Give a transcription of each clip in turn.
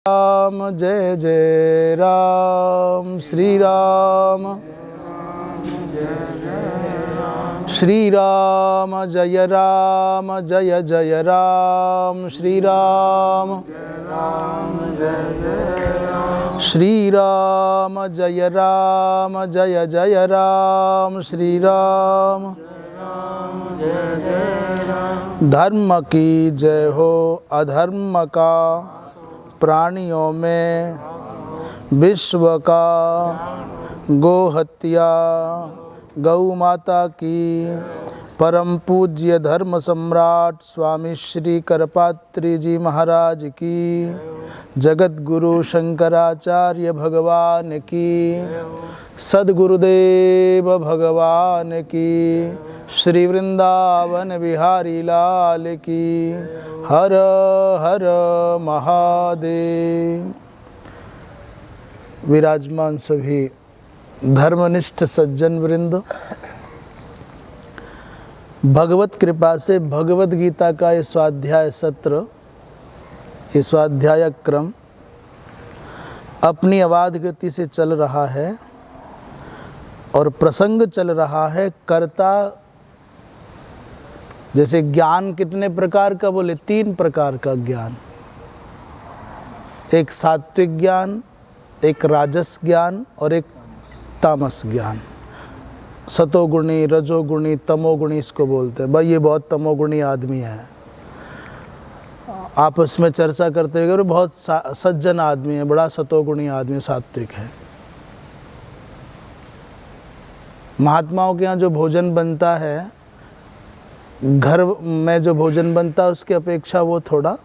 राम जय जय राम श्री राम श्री राम जय जय राम श्री राम श्री राम जय जय राम श्री राम धर्म की जय हो अधर्म का प्राणियों में विश्व का गो हत्या गौ माता की परम पूज्य धर्म सम्राट स्वामी श्री करपात्री जी महाराज की जगत गुरु शंकराचार्य भगवान की सद्गुरुदेव भगवान की श्री वृंदावन बिहारी लाल की हर हर महादेव। विराजमान सभी धर्मनिष्ठ सज्जन वृंद, भगवत कृपा से भगवत गीता का ये स्वाध्याय सत्र, ये स्वाध्याय क्रम अपनी अवाध गति से चल रहा है और प्रसंग चल रहा है कर्ता। जैसे ज्ञान कितने प्रकार का बोले, 3 प्रकार का ज्ञान, एक सात्विक ज्ञान, एक राजस ज्ञान और एक तामस ज्ञान। सतोगुणी, रजोगुणी, तमोगुणी इसको बोलते हैं। भाई ये बहुत तमोगुणी आदमी है, आपस में चर्चा करते हुए बहुत सज्जन आदमी है, बड़ा सतोगुणी आदमी, सात्विक है। महात्माओं के यहाँ जो भोजन बनता है, घर में जो भोजन बनता है उसकी अपेक्षा वो थोड़ा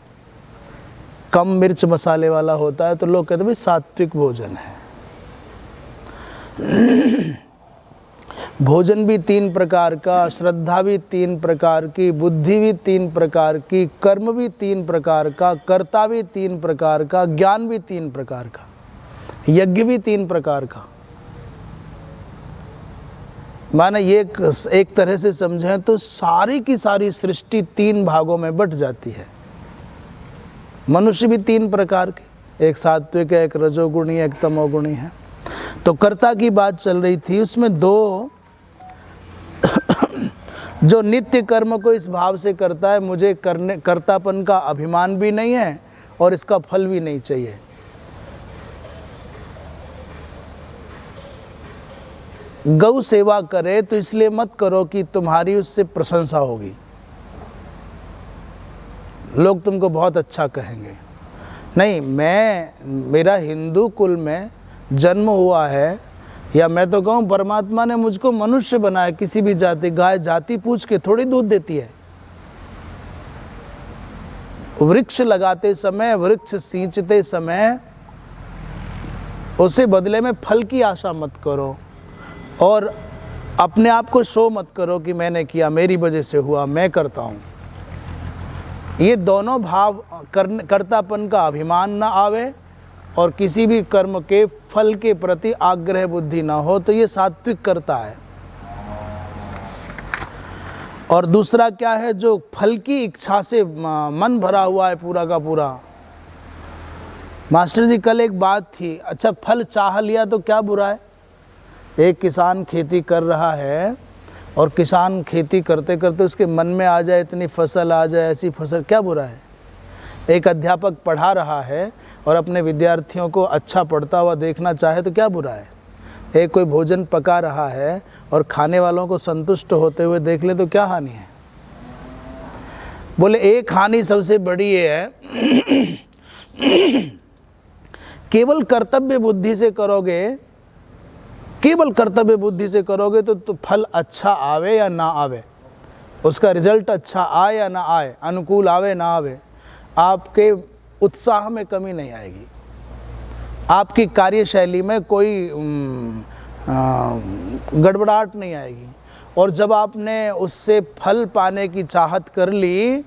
कम मिर्च मसाले वाला होता है, तो लोग कहते हैं भाई सात्विक भोजन है। भोजन भी 3 प्रकार का, श्रद्धा भी 3 प्रकार की, बुद्धि भी 3 प्रकार की, कर्म भी 3 प्रकार का, कर्ता भी 3 प्रकार का, ज्ञान भी 3 प्रकार का, यज्ञ भी 3 प्रकार का। माने ये एक तरह से समझें तो सारी की सारी सृष्टि 3 भागों में बट जाती है। मनुष्य भी 3 प्रकार के, एक सात्विक है, एक रजोगुणी, एक तमोगुणी है। तो कर्ता की बात चल रही थी, उसमें 2 जो नित्य कर्म को इस भाव से करता है, मुझे कर्तापन का अभिमान भी नहीं है और इसका फल भी नहीं चाहिए। गौ सेवा करे तो इसलिए मत करो कि तुम्हारी उससे प्रशंसा होगी, लोग तुमको बहुत अच्छा कहेंगे। नहीं, मेरा हिंदू कुल में जन्म हुआ है, या मैं तो कहूँ परमात्मा ने मुझको मनुष्य बनाया, किसी भी जाति, गाय जाति पूछ के थोड़ी दूध देती है। वृक्ष लगाते समय, वृक्ष सींचते समय उसे बदले में फल की आशा मत करो और अपने आप को शो मत करो कि मैंने किया, मेरी वजह से हुआ, मैं करता हूँ। ये दोनों भाव, कर्तापन का अभिमान ना आवे और किसी भी कर्म के फल के प्रति आग्रह बुद्धि ना हो, तो ये सात्विक कर्ता है। और दूसरा क्या है, जो फल की इच्छा से मन भरा हुआ है पूरा का पूरा। मास्टर जी कल एक बात थी, अच्छा फल चाह लिया तो क्या बुरा है? एक किसान खेती कर रहा है और किसान खेती करते करते उसके मन में आ जाए इतनी फसल आ जाए, ऐसी फसल, क्या बुरा है? एक अध्यापक पढ़ा रहा है और अपने विद्यार्थियों को अच्छा पढ़ता हुआ देखना चाहे तो क्या बुरा है? एक कोई भोजन पका रहा है और खाने वालों को संतुष्ट होते हुए देख ले तो क्या हानि है? बोले एक हानि सबसे बड़ी है, केवल कर्तव्य बुद्धि से करोगे, केवल कर्तव्य बुद्धि से करोगे तो फल अच्छा आवे या ना आवे, उसका रिजल्ट अच्छा आए या ना आए, अनुकूल आवे ना आवे, आपके उत्साह में कमी नहीं आएगी, आपकी कार्यशैली में कोई गड़बड़ाहट नहीं आएगी। और जब आपने उससे फल पाने की चाहत कर ली,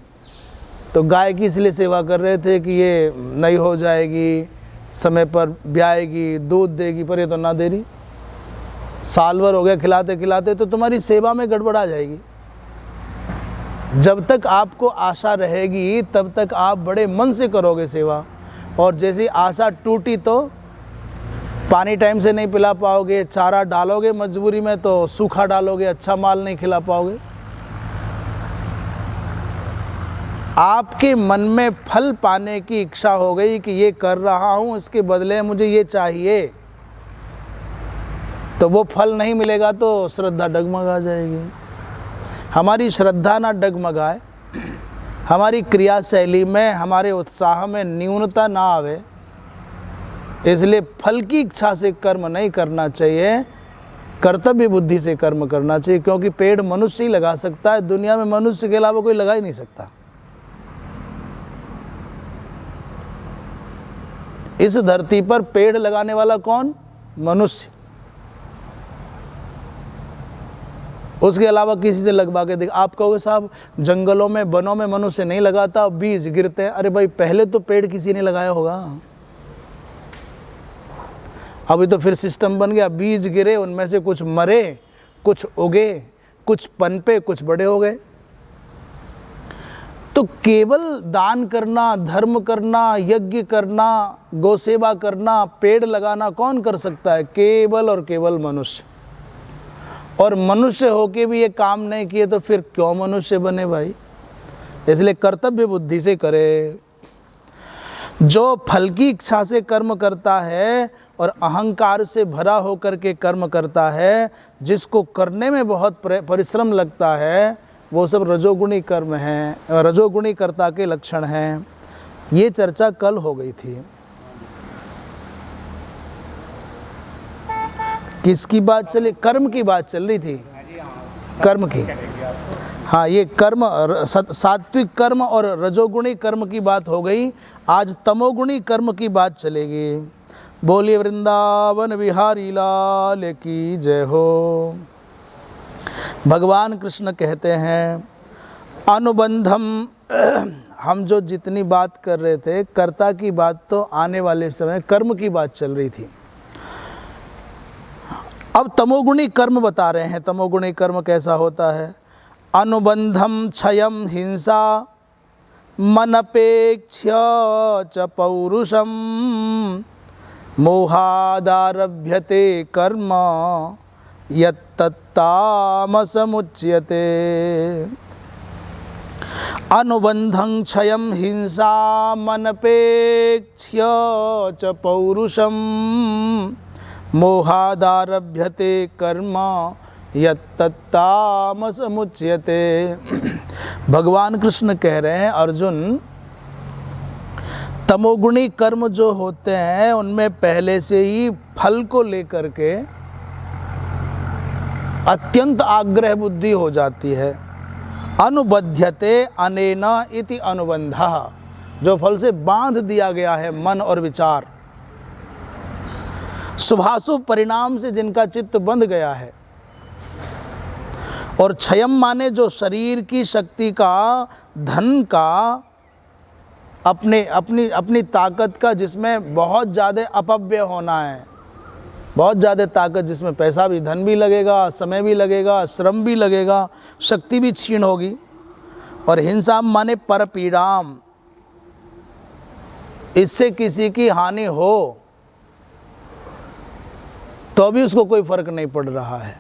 तो गाय की इसलिए सेवा कर रहे थे कि ये नई हो जाएगी, समय पर ब्याएगी, दूध देगी, पर ये तो ना दे रही, साल भर हो गया खिलाते खिलाते, तो तुम्हारी सेवा में गड़बड़ आ जाएगी। जब तक आपको आशा रहेगी तब तक आप बड़े मन से करोगे सेवा, और जैसी आशा टूटी तो पानी टाइम से नहीं पिला पाओगे, चारा डालोगे मजबूरी में तो सूखा डालोगे, अच्छा माल नहीं खिला पाओगे। आपके मन में फल पाने की इच्छा हो गई कि ये कर रहा हूँ, इसके बदले मुझे ये चाहिए, तो वो फल नहीं मिलेगा तो श्रद्धा डगमगा जाएगी। हमारी श्रद्धा ना डगमगाए, हमारी क्रिया शैली में, हमारे उत्साह में न्यूनता ना आवे, इसलिए फल की इच्छा से कर्म नहीं करना चाहिए, कर्तव्य बुद्धि से कर्म करना चाहिए। क्योंकि पेड़ मनुष्य ही लगा सकता है, दुनिया में मनुष्य के अलावा कोई लगा ही नहीं सकता। इस धरती पर पेड़ लगाने वाला कौन? मनुष्य। उसके अलावा किसी से लगवा के देख। आप कहोगे साहब जंगलों में, वनों में मनुष्य नहीं लगाता, बीज गिरते हैं। अरे भाई पहले तो पेड़ किसी ने लगाया होगा, अभी तो फिर सिस्टम बन गया, बीज गिरे, उनमें से कुछ मरे, कुछ उगे, कुछ पनपे, कुछ बड़े हो गए। तो केवल दान करना, धर्म करना, यज्ञ करना, गौ सेवा करना, पेड़ लगाना कौन कर सकता है? केवल और केवल मनुष्य। और मनुष्य होके भी ये काम नहीं किए तो फिर क्यों मनुष्य बने भाई? इसलिए कर्तव्य बुद्धि से करे। जो फल की इच्छा से कर्म करता है और अहंकार से भरा होकर के कर्म करता है, जिसको करने में बहुत परिश्रम लगता है, वो सब रजोगुणी कर्म हैं, रजोगुणी कर्ता के लक्षण हैं। ये चर्चा कल हो गई थी। किसकी बात चली? कर्म की बात चल रही थी, कर्म की। हाँ, ये कर्म, सात्विक कर्म और रजोगुणी कर्म की बात हो गई। आज तमोगुणी कर्म की बात चलेगी। बोलिए वृंदावन बिहारी लाल की जय हो। भगवान कृष्ण कहते हैं अनुबंधम, हम जो जितनी बात कर रहे थे कर्ता की बात तो आने वाले समय कर्म की बात चल रही थी। अब तमोगुणी कर्म बता रहे हैं। तमोगुणी कर्म कैसा होता है? अनुबंधम क्षयम हिंसा मनपेक्ष्य च पौरुषम मोहादारभ्यते कर्म यत्तत्तामसमुच्यते। अनुबंधं क्षयं हिंसा मनपेक्ष्य च पौरुषम मोहादारभ्यते कर्म यत्तत्तामसमुच्यते। भगवान कृष्ण कह रहे हैं अर्जुन, तमोगुणी कर्म जो होते हैं उनमें पहले से ही फल को लेकर के अत्यंत आग्रह बुद्धि हो जाती है। अनुबध्यते अनेन इति अनुबंधः, जो फल से बांध दिया गया है मन और विचार, शुभाशुभ परिणाम से जिनका चित्त बंध गया है। और क्षयम माने जो शरीर की शक्ति का, धन का, अपनी ताकत का, जिसमें बहुत ज़्यादा अपव्यय होना है, बहुत ज़्यादा ताकत, जिसमें पैसा भी, धन भी लगेगा, समय भी लगेगा, श्रम भी लगेगा, शक्ति भी क्षीण होगी। और हिंसा माने परपीड़ाम, इससे किसी की हानि हो तो भी उसको कोई फर्क नहीं पड़ रहा है।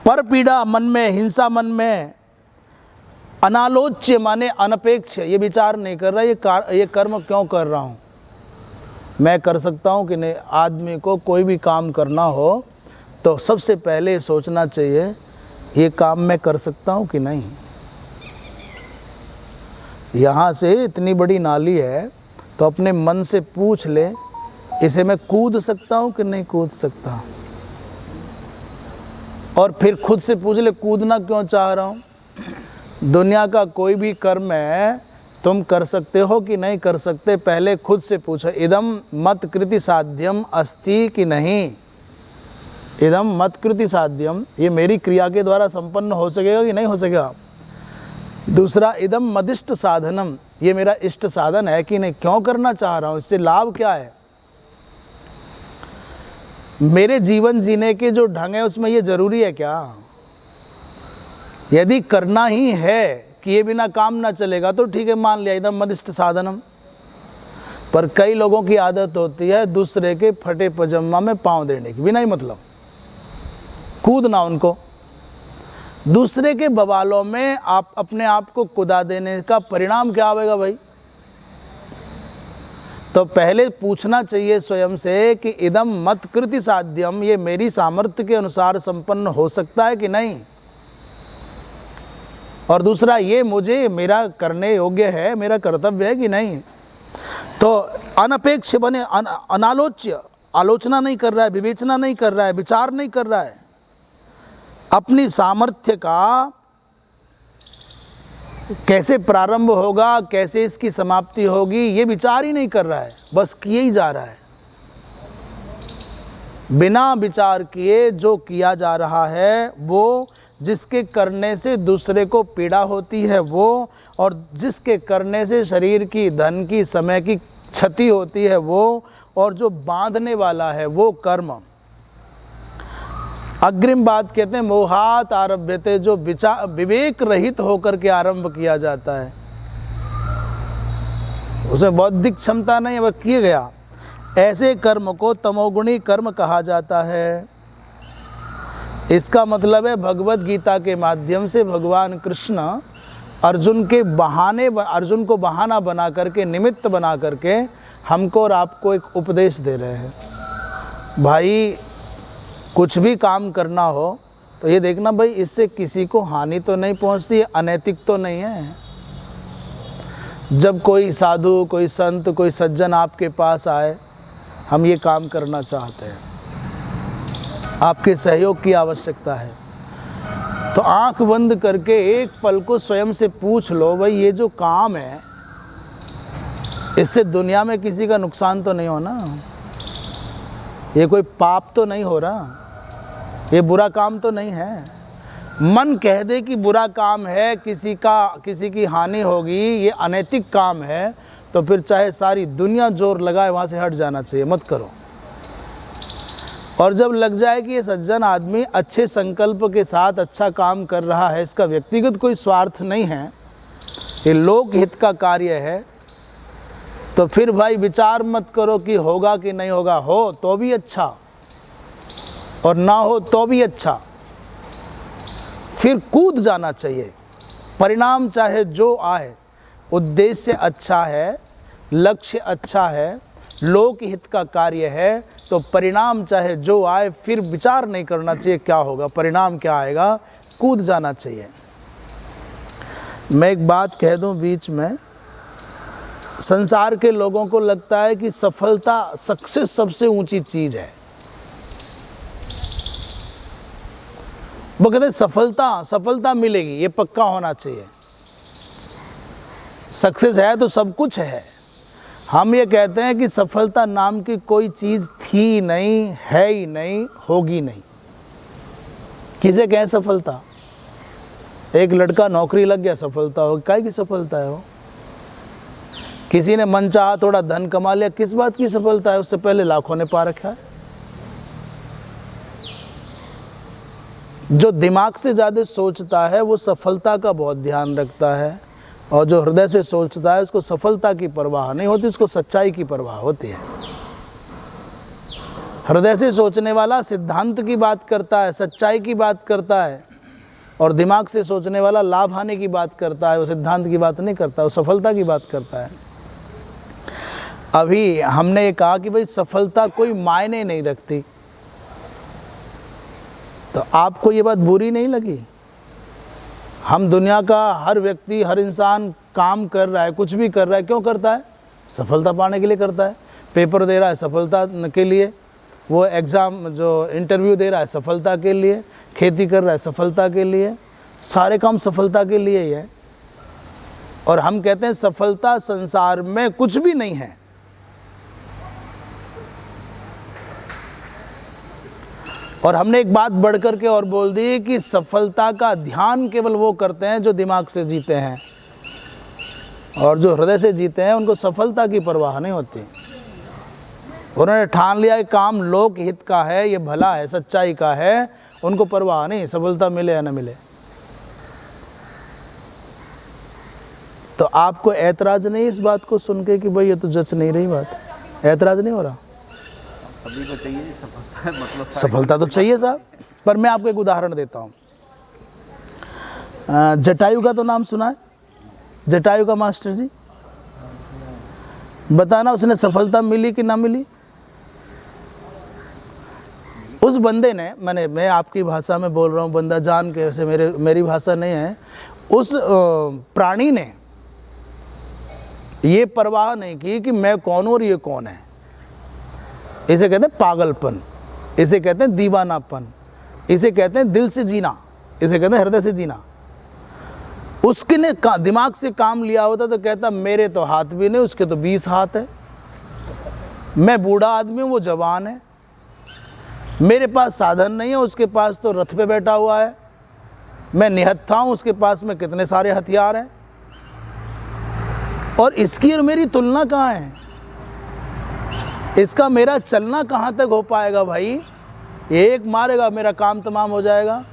परपीड़ा मन में, हिंसा मन में, अनालोच्य माने अनपेक्ष, ये विचार नहीं कर रहा ये कर्म क्यों कर रहा हूँ, मैं कर सकता हूँ कि नहीं। आदमी को कोई भी काम करना हो तो सबसे पहले सोचना चाहिए ये काम मैं कर सकता हूँ कि नहीं। यहाँ से इतनी बड़ी नाली है तो अपने मन से पूछ ले, इसे मैं कूद सकता हूँ कि नहीं कूद सकता। और फिर खुद से पूछ ले कूदना क्यों चाह रहा हूँ। दुनिया का कोई भी कर्म है तुम कर सकते हो कि नहीं कर सकते, पहले खुद से पूछो। इदम मत कृति साध्यम अस्ति कि नहीं, इदम मत कृति साध्यम, ये मेरी क्रिया के द्वारा संपन्न हो सकेगा कि नहीं हो सकेगा। दूसरा, इदम मदिष्ट साधनम, ये मेरा इष्ट साधन है कि नहीं, क्यों करना चाह रहा हूँ, इससे लाभ क्या है, मेरे जीवन जीने के जो ढंग है उसमें ये जरूरी है क्या। यदि करना ही है कि ये बिना काम ना चलेगा तो ठीक है, मान लिया इदम मदिष्ट साधनम, पर कई लोगों की आदत होती है दूसरे के फटे पजामा में पाँव देने की, बिना ही मतलब, कूदना उनको। दूसरे के बवालों में आप अपने आप को कुदा देने का परिणाम क्या आएगा भाई? तो पहले पूछना चाहिए स्वयं से कि इदम मत कृति साध्यम, ये मेरी सामर्थ्य के अनुसार संपन्न हो सकता है कि नहीं, और दूसरा ये मुझे मेरा करने योग्य है, मेरा कर्तव्य है कि नहीं। तो अनपेक्ष बने, अनालोच्य, आलोचना नहीं कर रहा है, विवेचना नहीं कर रहा है, विचार नहीं कर रहा है, अपनी सामर्थ्य का कैसे प्रारंभ होगा, कैसे इसकी समाप्ति होगी, ये विचार ही नहीं कर रहा है, बस किए ही जा रहा है। बिना विचार किए जो किया जा रहा है वो, जिसके करने से दूसरे को पीड़ा होती है वो, और जिसके करने से शरीर की, धन की, समय की क्षति होती है वो, और जो बांधने वाला है वो कर्म। अग्रिम बात कहते हैं मोहात आरभ्यते, जो विवेक रहित होकर के आरंभ किया जाता है, उसमें बौद्धिक क्षमता नहीं है, वह किया गया, ऐसे कर्म को तमोगुणी कर्म कहा जाता है। इसका मतलब है भगवत गीता के माध्यम से भगवान कृष्ण अर्जुन को बहाना बना करके, निमित्त बना करके हमको और आपको एक उपदेश दे रहे हैं। भाई कुछ भी काम करना हो तो ये देखना भाई इससे किसी को हानि तो नहीं पहुंचती, अनैतिक तो नहीं है। जब कोई साधु, कोई संत, कोई सज्जन आपके पास आए, हम ये काम करना चाहते हैं, आपके सहयोग की आवश्यकता है, तो आंख बंद करके एक पल को स्वयं से पूछ लो, भाई ये जो काम है इससे दुनिया में किसी का नुकसान तो नहीं होना, ये कोई पाप तो नहीं हो रहा, ये बुरा काम तो नहीं है। मन कह दे कि बुरा काम है, किसी की हानि होगी, ये अनैतिक काम है, तो फिर चाहे सारी दुनिया जोर लगाए वहाँ से हट जाना चाहिए, मत करो। और जब लग जाए कि ये सज्जन आदमी अच्छे संकल्प के साथ अच्छा काम कर रहा है, इसका व्यक्तिगत कोई स्वार्थ नहीं है, ये लोक हित का कार्य है, तो फिर भाई विचार मत करो कि होगा कि नहीं होगा, हो तो भी अच्छा और ना हो तो भी अच्छा, फिर कूद जाना चाहिए। परिणाम चाहे जो आए, उद्देश्य अच्छा है, लक्ष्य अच्छा है, लोक हित का कार्य है, तो परिणाम चाहे जो आए फिर विचार नहीं करना चाहिए क्या होगा, परिणाम क्या आएगा, कूद जाना चाहिए। मैं एक बात कह दूं बीच में, संसार के लोगों को लगता है कि सफलता, सक्सेस सबसे ऊंची चीज है। वो कहते हैं सफलता मिलेगी, ये पक्का होना चाहिए, सक्सेस है तो सब कुछ है। हम ये कहते हैं कि सफलता नाम की कोई चीज़ थी नहीं, है ही नहीं, होगी नहीं। किसे कहें सफलता? एक लड़का नौकरी लग गया, सफलता हो, काय की सफलता है वो? किसी ने मन चाहा थोड़ा धन कमा लिया, किस बात की सफलता है? उससे पहले लाखों ने पा रखा है। जो दिमाग से ज़्यादा सोचता है वो सफलता का बहुत ध्यान रखता है, और जो हृदय से सोचता है उसको सफलता की परवाह नहीं होती, उसको सच्चाई की परवाह होती है। हृदय से सोचने वाला सिद्धांत की बात करता है, सच्चाई की बात करता है, और दिमाग से सोचने वाला लाभ हानि की बात करता है, वो सिद्धांत की बात नहीं करता, वो सफलता की बात करता है। अभी हमने ये कहा कि भाई सफलता कोई मायने नहीं रखती, तो आपको ये बात बुरी नहीं लगी? हम दुनिया का हर व्यक्ति, हर इंसान काम कर रहा है, कुछ भी कर रहा है, क्यों करता है? सफलता पाने के लिए करता है। पेपर दे रहा है सफलता के लिए, वो एग्ज़ाम जो इंटरव्यू दे रहा है सफलता के लिए, खेती कर रहा है सफलता के लिए, सारे काम सफलता के लिए ही है। और हम कहते हैं सफलता संसार में कुछ भी नहीं है। और हमने एक बात बढ़ करके और बोल दी कि सफलता का ध्यान केवल वो करते हैं जो दिमाग से जीते हैं, और जो हृदय से जीते हैं उनको सफलता की परवाह नहीं होती। उन्होंने ठान लिया कि काम लोक हित का है, ये भला है, सच्चाई का है, उनको परवाह नहीं सफलता मिले या न मिले। तो आपको ऐतराज़ नहीं इस बात को सुन के कि भाई ये तो जच नहीं रही बात, ऐतराज़ नहीं हो रहा? सभी को चाहिए सफलता, मतलब सफलता तो चाहिए साहब। पर मैं आपको एक उदाहरण देता हूँ। जटायु का तो नाम सुना है? जटायु का मास्टर जी, बताना उसने सफलता मिली कि ना मिली? उस बंदे ने, मैं आपकी भाषा में बोल रहा हूँ, बंदा जान के, वैसे मेरी भाषा नहीं है, उस प्राणी ने ये परवाह नहीं की कि मैं कौन हूँ और ये कौन है। इसे कहते हैं पागलपन, इसे कहते हैं दीवानापन, इसे कहते हैं दिल से जीना, इसे कहते हैं हृदय से जीना। उसके ने दिमाग से काम लिया होता तो कहता मेरे तो हाथ भी नहीं, उसके तो 20 हाथ है, मैं बूढ़ा आदमी हूँ, वो जवान है, मेरे पास साधन नहीं है, उसके पास तो रथ पे बैठा हुआ है, मैं निहत्था हूँ, उसके पास में कितने सारे हथियार हैं, और इसकी और मेरी तुलना कहाँ है? इसका मेरा चलना कहाँ तक हो पाएगा भाई? एक मारेगा मेरा काम तमाम हो जाएगा।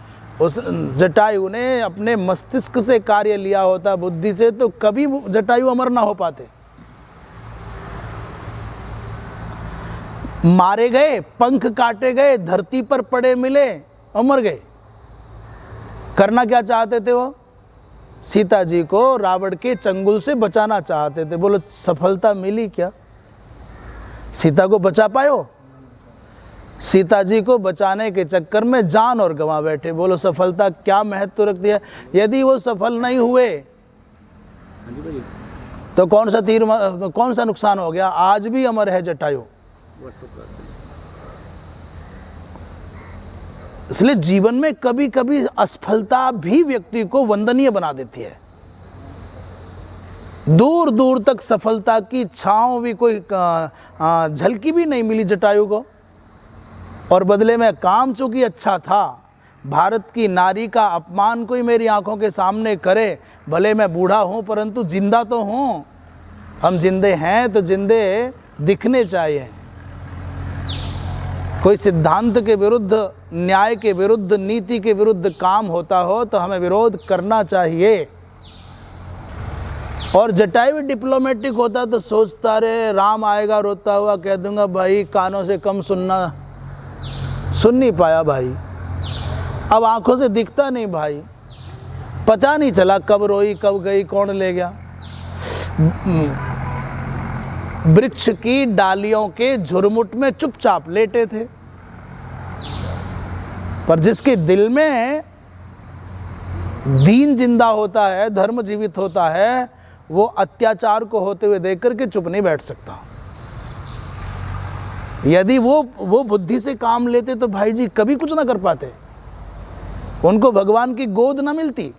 उस जटायु ने अपने मस्तिष्क से कार्य लिया होता, बुद्धि से, तो कभी जटायु अमर ना हो पाते। मारे गए, पंख काटे गए, धरती पर पड़े मिले और मर गए। करना क्या चाहते थे वो? सीता जी को रावण के चंगुल से बचाना चाहते थे। बोलो सफलता मिली क्या? सीता को बचा पाए हो? सीता जी को बचाने के चक्कर में जान और गंवा बैठे। बोलो सफलता क्या महत्व रखती है? यदि वो सफल नहीं हुए तो कौन सा नुकसान हो गया? आज भी अमर है जटायु। इसलिए जीवन में कभी कभी असफलता भी व्यक्ति को वंदनीय बना देती है। दूर दूर तक सफलता की छांव भी, कोई झलकी भी नहीं मिली जटायु को, और बदले में काम चूंकि अच्छा था, भारत की नारी का अपमान कोई मेरी आंखों के सामने करे, भले मैं बूढ़ा हूं परंतु जिंदा तो हूं। हम जिंदे हैं तो जिंदे दिखने चाहिए। कोई सिद्धांत के विरुद्ध, न्याय के विरुद्ध, नीति के विरुद्ध काम होता हो तो हमें विरोध करना चाहिए। और जटायु डिप्लोमेटिक होता तो सोचता रे राम आएगा रोता हुआ, कह दूंगा भाई कानों से कम सुनना, सुन नहीं पाया भाई, अब आंखों से दिखता नहीं भाई, पता नहीं चला कब रोई कब गई, कौन ले गया। वृक्ष की डालियों के झुरमुट में चुपचाप लेटे थे, पर जिसके दिल में दीन जिंदा होता है, धर्म जीवित होता है, वो अत्याचार को होते हुए देख करके चुप नहीं बैठ सकता। यदि वो बुद्धि से काम लेते तो भाई जी कभी कुछ ना कर पाते, उनको भगवान की गोद ना मिलती।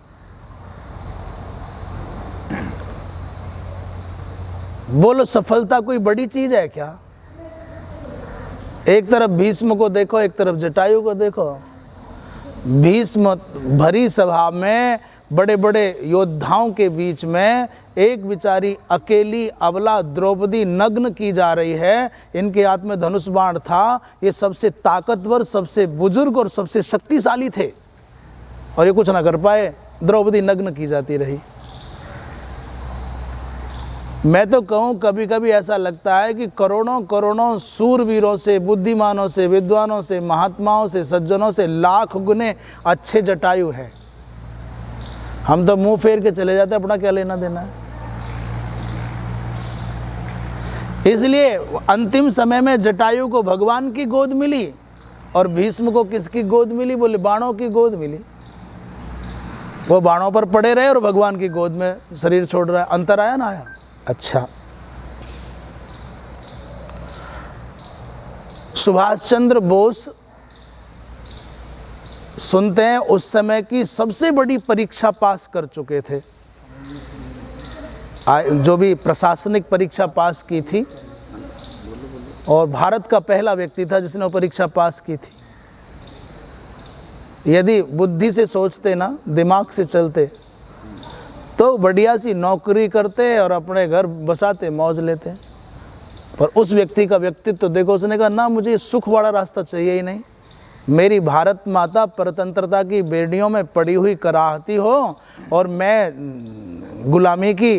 बोलो सफलता कोई बड़ी चीज है क्या? एक तरफ भीष्म को देखो, एक तरफ जटायु को देखो। भीष्म भरी सभा में बड़े बड़े योद्धाओं के बीच में एक बेचारी अकेली अबला द्रौपदी नग्न की जा रही है। इनके हाथ में धनुष बाण था, ये सबसे ताकतवर, सबसे बुजुर्ग और सबसे शक्तिशाली थे, और ये कुछ ना कर पाए, द्रौपदी नग्न की जाती रही। मैं तो कहूँ कभी कभी ऐसा लगता है कि करोड़ों करोड़ों सूरवीरों से, बुद्धिमानों से, विद्वानों से, महात्माओं से, सज्जनों से लाख गुने अच्छे जटायु हैं। हम तो मुंह फेर के चले जाते, अपना क्या लेना देना है। इसलिए अंतिम समय में जटायु को भगवान की गोद मिली और भीष्म को किसकी गोद मिली? बोले बाणों की गोद मिली। वो बाणों पर पड़े रहे और भगवान की गोद में शरीर छोड़ रहा है। अंतर आया ना आया? अच्छा, सुभाष चंद्र बोस सुनते हैं उस समय की सबसे बड़ी परीक्षा पास कर चुके थे, जो भी प्रशासनिक परीक्षा पास की थी, और भारत का पहला व्यक्ति था जिसने वो परीक्षा पास की थी। यदि बुद्धि से सोचते ना, दिमाग से चलते, तो बढ़िया सी नौकरी करते और अपने घर बसाते, मौज लेते। पर उस व्यक्ति का व्यक्तित्व देखो, उसने कहा ना मुझे सुख वाला रास्ता चाहिए ही नहीं, मेरी भारत माता परतंत्रता की बेड़ियों में पड़ी हुई कराहती हो और मैं गुलामी की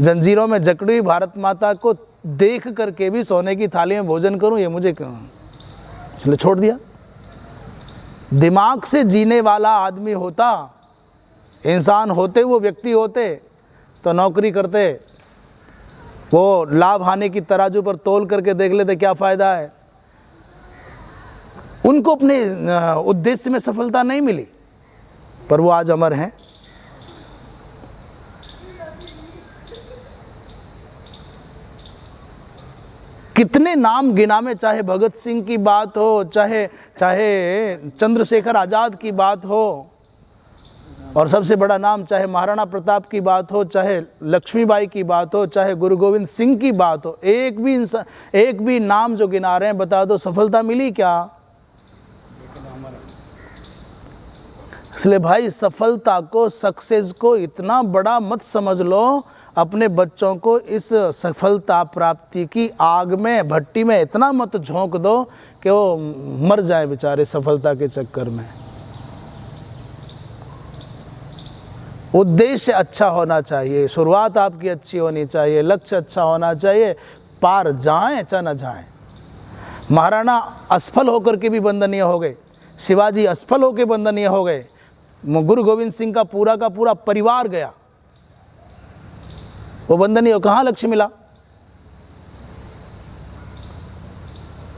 जंजीरों में जकड़ी हुई भारत माता को देख करके भी सोने की थाली में भोजन करूं, ये मुझे क्यों, इसलिए छोड़ दिया। दिमाग से जीने वाला आदमी होता, इंसान होते, वो व्यक्ति होते तो नौकरी करते, वो लाभ हानि की तराजू पर तोल करके देख लेते क्या फ़ायदा है। उनको अपने उद्देश्य में सफलता नहीं मिली, पर वो आज अमर हैं। कितने नाम गिना में, चाहे भगत सिंह की बात हो, चाहे चंद्रशेखर आज़ाद की बात हो, और सबसे बड़ा नाम चाहे महाराणा प्रताप की बात हो, चाहे लक्ष्मीबाई की बात हो, चाहे गुरु गोविंद सिंह की बात हो, एक भी नाम जो गिना रहे हैं, बता दो सफलता मिली क्या? इसलिए भाई सफलता को, सक्सेस को इतना बड़ा मत समझ लो। अपने बच्चों को इस सफलता प्राप्ति की आग में, भट्टी में इतना मत झोंक दो कि वो मर जाए बेचारे सफलता के चक्कर में। उद्देश्य अच्छा होना चाहिए, शुरुआत आपकी अच्छी होनी चाहिए, लक्ष्य अच्छा होना चाहिए, पार जाएं चाहे न जाएं। महाराणा असफल होकर के भी वंदनीय हो गए, शिवाजी असफल होकर वंदनीय हो गए, गुरु गोविंद सिंह का पूरा परिवार गया, वो वंदनीय, कहाँ लक्ष्य मिला?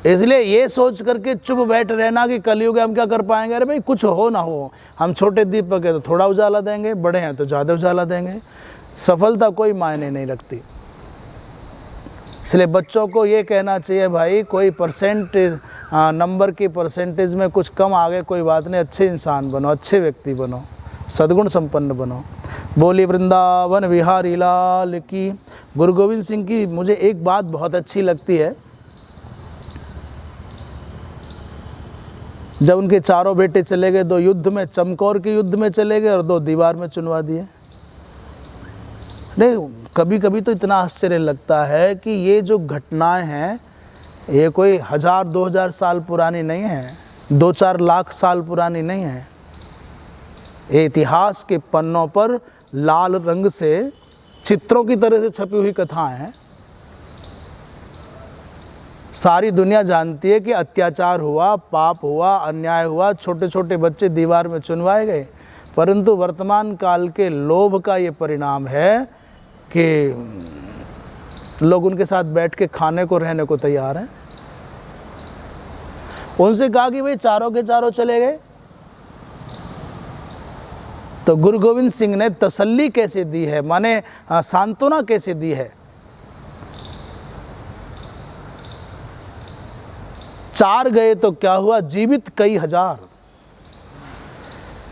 इसलिए ये सोच करके चुप बैठ रहना कि कलयुग हम क्या कर पाएंगे, अरे भाई कुछ हो ना हो, हम छोटे दीपक है तो थोड़ा उजाला देंगे, बड़े हैं तो ज़्यादा उजाला देंगे। सफलता कोई मायने नहीं रखती। इसलिए बच्चों को ये कहना चाहिए भाई, कोई परसेंटेज नंबर की परसेंटेज में कुछ कम आ गए कोई बात नहीं, अच्छे इंसान बनो, अच्छे व्यक्ति बनो, सद्गुण संपन्न बनो। बोली वृंदावन विहारी लाल की। गुरु गोविंद सिंह की मुझे एक बात बहुत अच्छी लगती है, जब उनके चारों बेटे चले गए, 2 युद्ध में, चमकौर के युद्ध में चले गए और 2 दीवार में चुनवा दिए। नहीं, कभी कभी तो इतना आश्चर्य लगता है कि ये जो घटनाएं हैं ये कोई 1000-2000 साल पुरानी नहीं है, 2-4 लाख साल पुरानी नहीं है। ये इतिहास के पन्नों पर लाल रंग से चित्रों की तरह से छपी हुई कथाएं हैं। सारी दुनिया जानती है कि अत्याचार हुआ, पाप हुआ, अन्याय हुआ, छोटे छोटे बच्चे दीवार में चुनवाए गए, परंतु वर्तमान काल के लोभ का ये परिणाम है कि लोग उनके साथ बैठ के खाने को, रहने को तैयार हैं। उनसे कहा कि भाई चारों के चारों चले गए, तो गुरु गोविंद सिंह ने तसल्ली कैसे दी है, माने सांत्वना कैसे दी है। 4 गए तो क्या हुआ, जीवित कई हजार।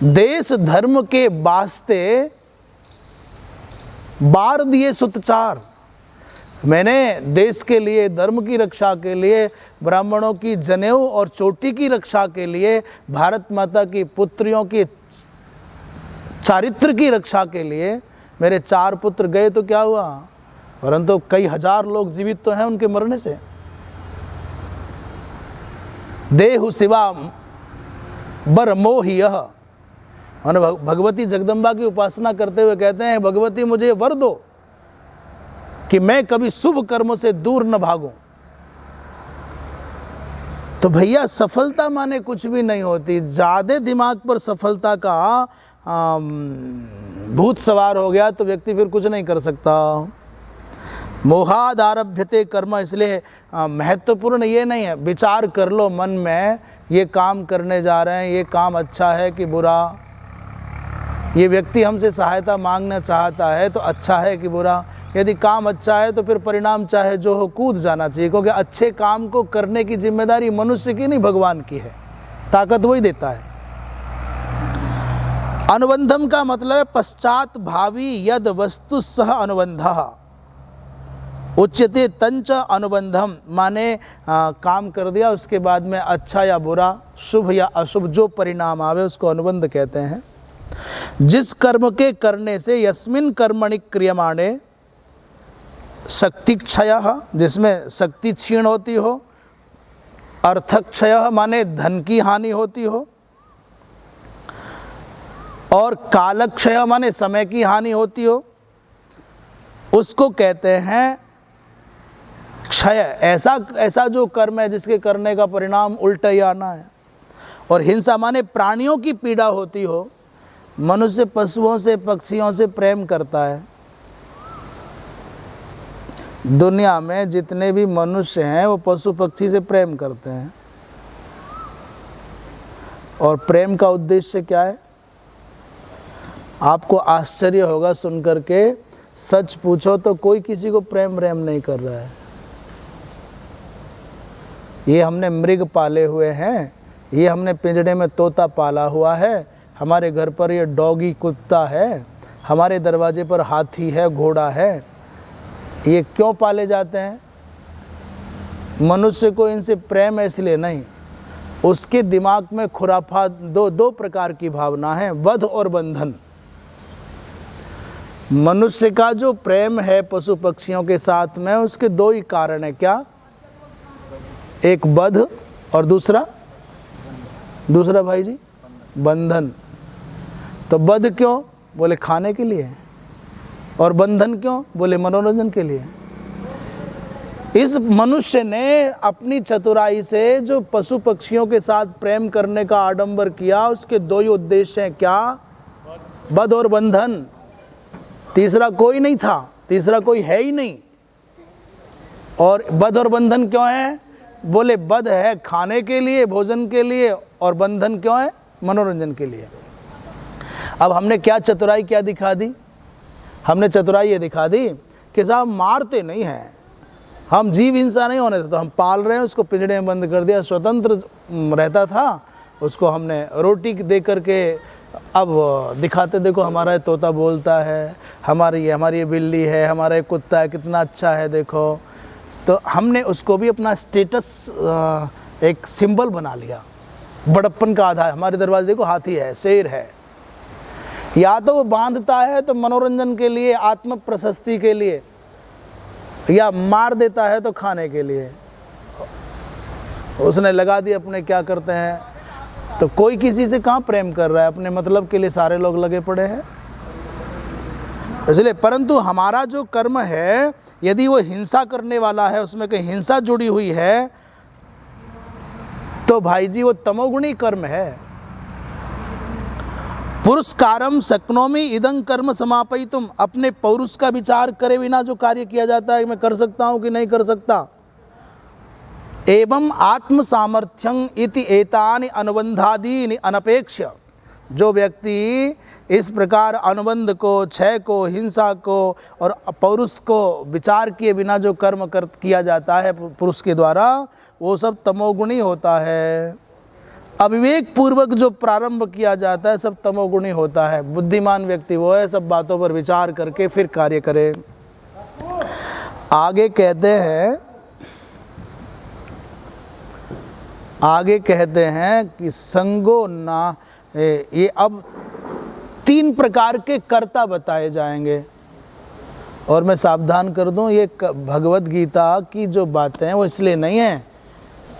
देश धर्म के वास्ते बार दिए सुतचार। मैंने देश के लिए, धर्म की रक्षा के लिए, ब्राह्मणों की जनेऊ और चोटी की रक्षा के लिए, भारत माता की पुत्रियों की चारित्र की रक्षा के लिए मेरे 4 पुत्र गए तो क्या हुआ, परंतु कई हजार लोग जीवित तो हैं उनके मरने से। देहु शिवा बर मोहि यह, भगवती जगदम्बा की उपासना करते हुए कहते हैं, भगवती मुझे वर दो कि मैं कभी शुभ कर्मों से दूर न भागूं। तो भैया सफलता माने कुछ भी नहीं होती। ज़्यादा दिमाग पर सफलता का भूत सवार हो गया तो व्यक्ति फिर कुछ नहीं कर सकता। मोहाद आरभ्यते कर्म, इसलिए महत्वपूर्ण ये नहीं है, विचार कर लो मन में, ये काम करने जा रहे हैं, ये काम अच्छा है कि बुरा, ये व्यक्ति हमसे सहायता मांगना चाहता है तो अच्छा है कि बुरा। यदि काम अच्छा है तो फिर परिणाम चाहे जो हो कूद जाना चाहिए, क्योंकि अच्छे काम को करने की जिम्मेदारी मनुष्य की नहीं भगवान की है, ताकत वही देता है। अनुबंधम का मतलब है पश्चात भावी यद वस्तु सह अनुबंधः उच्यते तंच अनुबंधम, माने काम कर दिया उसके बाद में अच्छा या बुरा, शुभ या अशुभ जो परिणाम आवे उसको अनुबंध कहते हैं। जिस कर्म के करने से यस्मिन कर्मणि क्रियमाणे शक्ति क्षय, जिसमें शक्ति क्षीण होती हो, अर्थक्षय माने धन की हानि होती हो, और कालक्षय माने समय की हानि होती हो, उसको कहते हैं क्षय। ऐसा जो कर्म है जिसके करने का परिणाम उल्टा ही आना है। और हिंसा माने प्राणियों की पीड़ा होती हो। मनुष्य पशुओं से पक्षियों से प्रेम करता है। दुनिया में जितने भी मनुष्य हैं वो पशु पक्षी से प्रेम करते हैं। और प्रेम का उद्देश्य क्या है? आपको आश्चर्य होगा सुनकर के, सच पूछो तो कोई किसी को प्रेम नहीं कर रहा है। ये हमने मृग पाले हुए हैं, ये हमने पिंजड़े में तोता पाला हुआ है, हमारे घर पर ये डॉगी कुत्ता है, हमारे दरवाजे पर हाथी है, घोड़ा है। ये क्यों पाले जाते हैं? मनुष्य को इनसे प्रेम है इसलिए नहीं, उसके दिमाग में खुराफात दो प्रकार की भावना है, वध और बंधन। मनुष्य का जो प्रेम है पशु पक्षियों के साथ में, उसके दो ही कारण है। क्या? एक वध और दूसरा भाई जी बंधन। तो वध क्यों? बोले खाने के लिए। और बंधन क्यों? बोले मनोरंजन के लिए। इस मनुष्य ने अपनी चतुराई से जो पशु पक्षियों के साथ प्रेम करने का आडंबर किया, उसके दो ही उद्देश्य हैं। क्या? वध और बंधन। तीसरा कोई नहीं था, तीसरा कोई है ही नहीं। और वध और बंधन क्यों है? बोले वध है खाने के लिए, भोजन के लिए, और बंधन क्यों है? मनोरंजन के लिए। अब हमने क्या चतुराई क्या दिखा दी? हमने चतुराई ये दिखा दी कि साहब मारते नहीं हैं, हम जीव हिंसा नहीं होने देते, तो हम पाल रहे हैं, उसको पिंजड़े में बंद कर दिया, स्वतंत्र रहता था, उसको हमने रोटी दे करके अब दिखाते, देखो हमारा ये तोता बोलता है, हमारी ये बिल्ली है, हमारा ये कुत्ता है, कितना अच्छा है देखो। तो हमने उसको भी अपना स्टेटस एक सिंबल बना लिया, बड़प्पन का आधार। हमारे दरवाजे देखो हाथी है, शेर है। या तो वो बांधता है तो मनोरंजन के लिए, आत्म प्रशस्ति के लिए, या मार देता है तो खाने के लिए। उसने लगा दिया अपने, क्या करते हैं, तो कोई किसी से कहाँ प्रेम कर रहा है, अपने मतलब के लिए सारे लोग लगे पड़े हैं। इसलिए परंतु हमारा जो कर्म है, यदि वो हिंसा करने वाला है, उसमें कहीं हिंसा जुड़ी हुई है, तो भाई जी वो तमोगुणी कर्म है। पुरुषकारम शक्नोमि इदं कर्म समापयितुम। अपने पौरुष का विचार करे बिना जो कार्य किया जाता है, मैं कर सकता हूं कि नहीं कर सकता। एवं आत्म सामर्थ्यं इति एतानि अनुबंधादीनि अनपेक्ष्य। जो व्यक्ति इस प्रकार अनुबंध को, क्षय को, हिंसा को और पौरुष को विचार किए बिना जो कर्म किया जाता है पुरुष के द्वारा, वो सब तमोगुणी होता है। अविवेक पूर्वक जो प्रारंभ किया जाता है सब तमोगुणी होता है। बुद्धिमान व्यक्ति वो है, सब बातों पर विचार करके फिर कार्य करे। आगे कहते हैं कि संगो ना, ये अब 3 प्रकार के कर्ता बताए जाएंगे। और मैं सावधान कर दूं, ये भगवत गीता की जो बातें हैं वो इसलिए नहीं है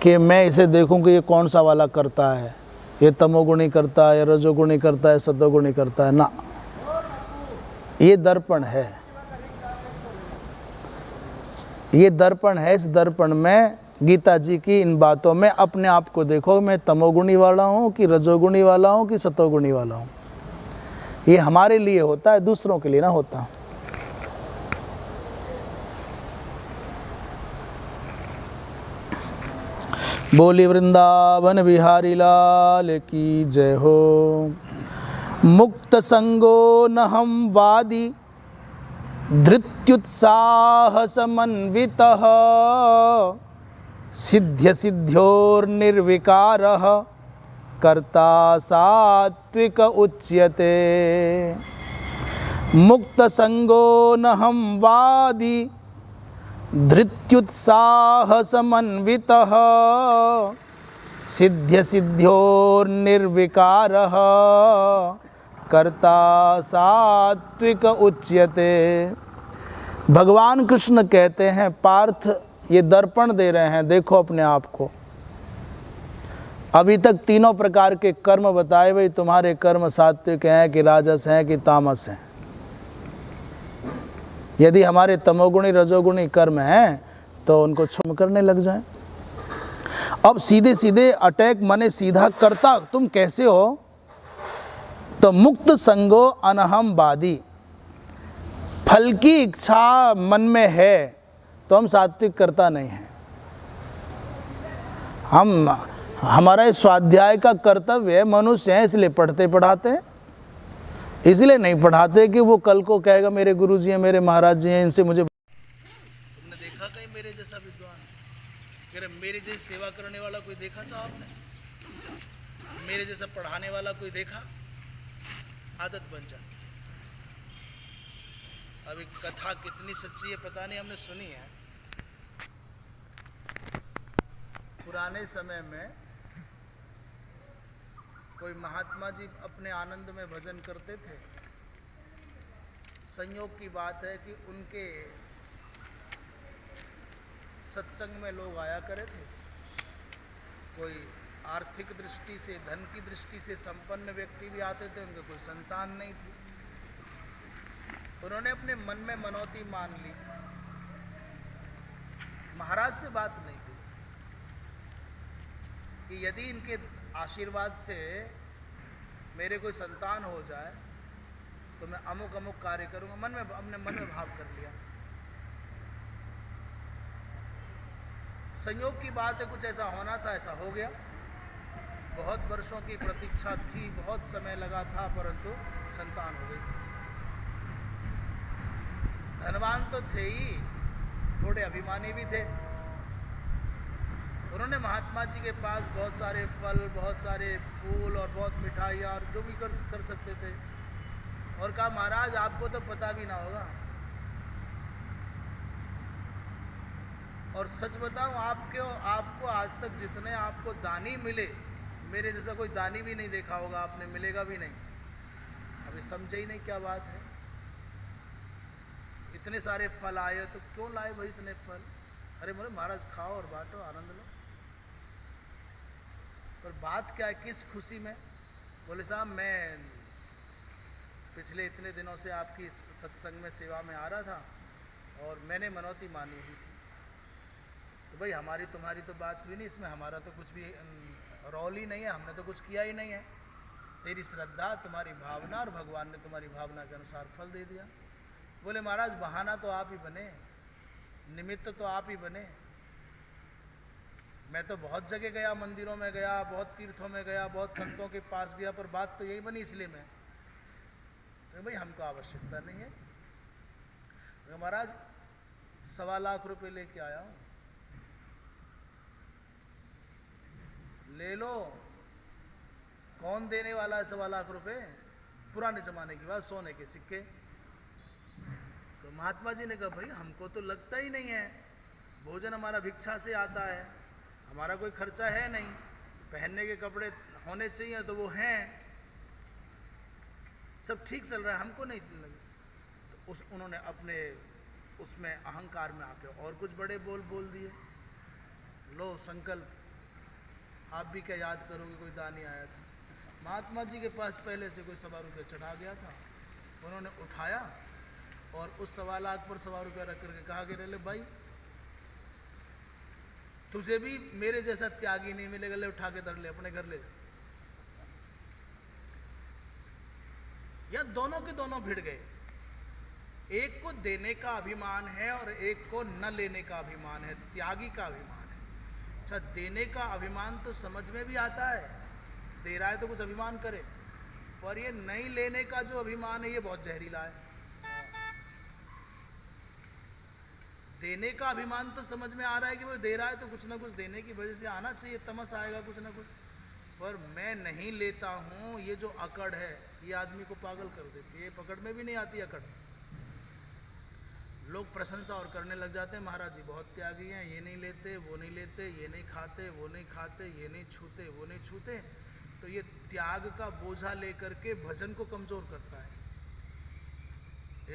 कि मैं इसे देखूं कि ये कौन सा वाला करता है, ये तमोगुणी करता है, रजोगुणी करता है, सतोगुणी करता है ना। ये दर्पण है, ये दर्पण है। इस दर्पण में गीता जी की इन बातों में अपने आप को देखो, मैं तमोगुणी वाला हूँ कि रजोगुणी वाला हूँ कि सतोगुणी वाला हूँ। ये हमारे लिए होता है, दूसरों के लिए ना होता। बोली वृंदावन बिहारी लाल की जय हो। मुक्त संगो न हम वादी धृत्युत्साह समन्वितः सिद्ध्य सिद्ध्योर्निर्विकारः कर्ता सात्विक उच्यते। मुक्त संगो न हम वादी धृत्युत्साह समन्वितः सिद्ध्य सिद्ध्योर्निर्विकारः कर्ता सात्विक उच्यते। भगवान कृष्ण कहते हैं, पार्थ ये दर्पण दे रहे हैं, देखो अपने आप को। अभी तक तीनों प्रकार के कर्म बताए, भाई तुम्हारे कर्म सात्विक हैं कि राजस हैं कि तामस हैं। यदि हमारे तमोगुणी रजोगुणी कर्म हैं तो उनको क्षम करने लग जाएं। अब सीधे सीधे अटैक माने सीधा करता तुम कैसे हो, तो मुक्त संगो अनहम वादी, फल की इच्छा मन में है तो हम सात्विक करता नहीं है। हमारा स्वाध्याय का कर्तव्य है, मनुष्य है इसलिए पढ़ते पढ़ाते हैं, इसलिए नहीं पढ़ाते कि वो कल को कहेगा मेरे गुरु जी हैं, मेरे महाराज जी हैं, इनसे मुझे। तुमने देखा कहीं मेरे जैसा विद्वान, मेरे जैसे सेवा करने वाला कोई देखा था आपने? मेरे जैसा पढ़ाने वाला कोई देखा? आदत बन जाती। अभी कथा कितनी सच्ची है पता नहीं, हमने सुनी है। पुराने समय में कोई महात्मा जी अपने आनंद में भजन करते थे। संयोग की बात है कि उनके सत्संग में लोग आया करे थे। कोई आर्थिक दृष्टि से, धन की दृष्टि से संपन्न व्यक्ति भी आते थे, उनके कोई संतान नहीं थी। उन्होंने अपने मन में मनौती मान ली, महाराज से बात नहीं की कि यदि इनके आशीर्वाद से मेरे कोई संतान हो जाए तो मैं अमुक अमुक कार्य करूंगा। अपने मन में भाव कर लिया। संयोग की बात है, कुछ ऐसा होना था, ऐसा हो गया। बहुत वर्षों की प्रतीक्षा थी, बहुत समय लगा था, परंतु संतान हो गई। धनवान तो थे ही, थोड़े अभिमानी भी थे। उन्होंने महात्मा जी के पास बहुत सारे फल, बहुत सारे फूल और बहुत मिठाइयाँ और जो भी कर सकते थे, और कहा महाराज आपको तो पता भी ना होगा, और सच बताऊं आपको आज तक जितने आपको दानी मिले, मेरे जैसा कोई दानी भी नहीं देखा होगा आपने, मिलेगा भी नहीं। अभी समझे ही नहीं क्या बात है। इतने सारे फल आए तो क्यों लाए भाई इतने फल? अरे बोले महाराज खाओ और बांटो, आनंद लो। पर बात क्या है, किस खुशी में? बोले साहब मैं पिछले इतने दिनों से आपकी सत्संग में सेवा में आ रहा था और मैंने मनौती मानी हुई थी। तो भाई हमारी तुम्हारी तो बात हुई नहीं, इसमें हमारा तो कुछ भी रोल ही नहीं है, हमने तो कुछ किया ही नहीं है। तेरी श्रद्धा, तुम्हारी भावना, और भगवान ने तुम्हारी भावना के अनुसार फल दे दिया। बोले महाराज बहाना तो आप ही बने, निमित्त तो आप ही बने। मैं तो बहुत जगह गया, मंदिरों में गया, बहुत तीर्थों में गया, बहुत संतों के पास गया, पर बात तो यही बनी, इसलिए मैं तो भाई हमको आवश्यकता नहीं है। तो महाराज 1.25 लाख रुपए लेके आया हूँ, ले लो। कौन देने वाला है 1.25 लाख रुपए? पुराने जमाने की बात, सोने के सिक्के। तो महात्मा जी ने कहा भाई हमको तो लगता ही नहीं है, भोजन हमारा भिक्षा से आता है, हमारा कोई खर्चा है नहीं, पहनने के कपड़े होने चाहिए तो वो हैं, सब ठीक चल रहा है, हमको नहीं चल लगे। तो उन्होंने अपने उसमें अहंकार में आके और कुछ बड़े बोल दिए। लो संकल्प, आप भी क्या याद करोगे, कोई दानी आया था। महात्मा जी के पास पहले से कोई 1.25 रुपये चढ़ा गया था। उन्होंने उठाया और उस 1.25 लाख पर 1.25 रुपया रख करके कहा कि ले भाई तुझे भी मेरे जैसा त्यागी नहीं मिलेगा, ले उठा के धर ले, अपने घर ले जा। या दोनों के दोनों भिड़ गए। एक को देने का अभिमान है और एक को न लेने का अभिमान है, त्यागी का अभिमान है। अच्छा देने का अभिमान तो समझ में भी आता है, दे रहा है तो कुछ अभिमान करे, पर ये नहीं लेने का जो अभिमान है ये बहुत जहरीला है। देने का अभिमान तो समझ में आ रहा है कि वो दे रहा है तो कुछ ना कुछ देने की वजह से आना चाहिए, तमस आएगा कुछ ना कुछ, पर मैं नहीं लेता हूँ, ये जो अकड़ है ये आदमी को पागल कर देती है। ये पकड़ में भी नहीं आती अकड़। लोग प्रशंसा और करने लग जाते हैं, महाराज जी बहुत त्यागी हैं, ये नहीं लेते, वो नहीं लेते, ये नहीं खाते, वो नहीं खाते, ये नहीं छूते, वो नहीं छूते। तो ये त्याग का बोझा लेकर के भजन को कमजोर करता है।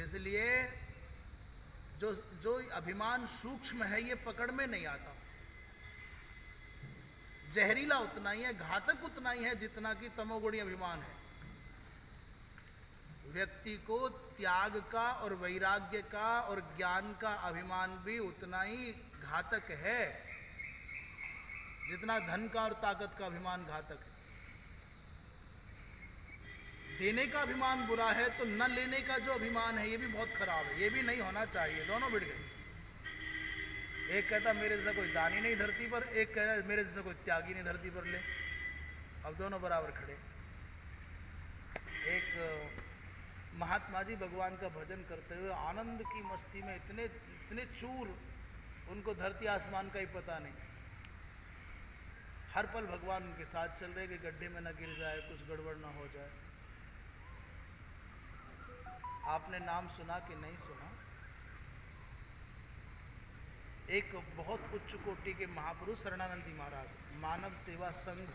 इसलिए जो अभिमान सूक्ष्म है ये पकड़ में नहीं आता। जहरीला उतना ही है, घातक उतना ही है जितना कि तमोगुणी अभिमान है। व्यक्ति को त्याग का और वैराग्य का और ज्ञान का अभिमान भी उतना ही घातक है जितना धन का और ताकत का अभिमान घातक है। देने का अभिमान बुरा है तो न लेने का जो अभिमान है ये भी बहुत खराब है, ये भी नहीं होना चाहिए। दोनों बिड़ गए। एक कहता मेरे जैसा कोई दानी नहीं धरती पर, एक कह रहा है मेरे जैसा कोई त्यागी नहीं धरती पर ले। अब दोनों बराबर खड़े। एक महात्मा जी भगवान का भजन करते हुए आनंद की मस्ती में इतने इतने चूर, उनको धरती आसमान का ही पता नहीं। हर पल भगवान उनके साथ चल रहे कि गड्ढे में न गिर जाए, कुछ गड़बड़ ना हो जाए। आपने नाम सुना कि नहीं सुना? एक बहुत उच्च कोटि के महापुरुष शरणानंद जी महाराज, मानव सेवा संघ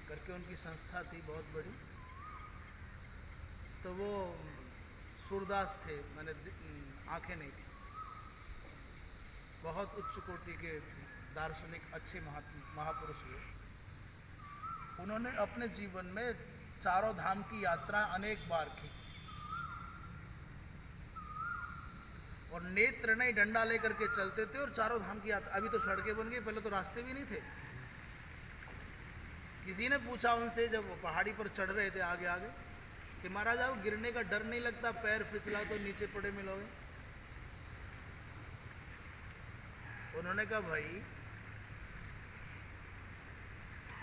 करके उनकी संस्था थी बहुत बड़ी। तो वो सूरदास थे, मैंने आंखें नहीं थी। बहुत उच्च कोटि के दार्शनिक अच्छे महापुरुष हुए। उन्होंने अपने जीवन में चारों धाम की यात्रा अनेक बार की और नेत्र नहीं डंडा लेकर के चलते थे और चारों धाम की यात्रा। अभी तो सड़कें बन गई, पहले तो रास्ते भी नहीं थे। किसी ने पूछा उनसे जब वो पहाड़ी पर चढ़ रहे थे आगे आगे कि महाराज आप गिरने का डर नहीं लगता, पैर फिसला तो नीचे पड़े मिलोगे? उन्होंने कहा भाई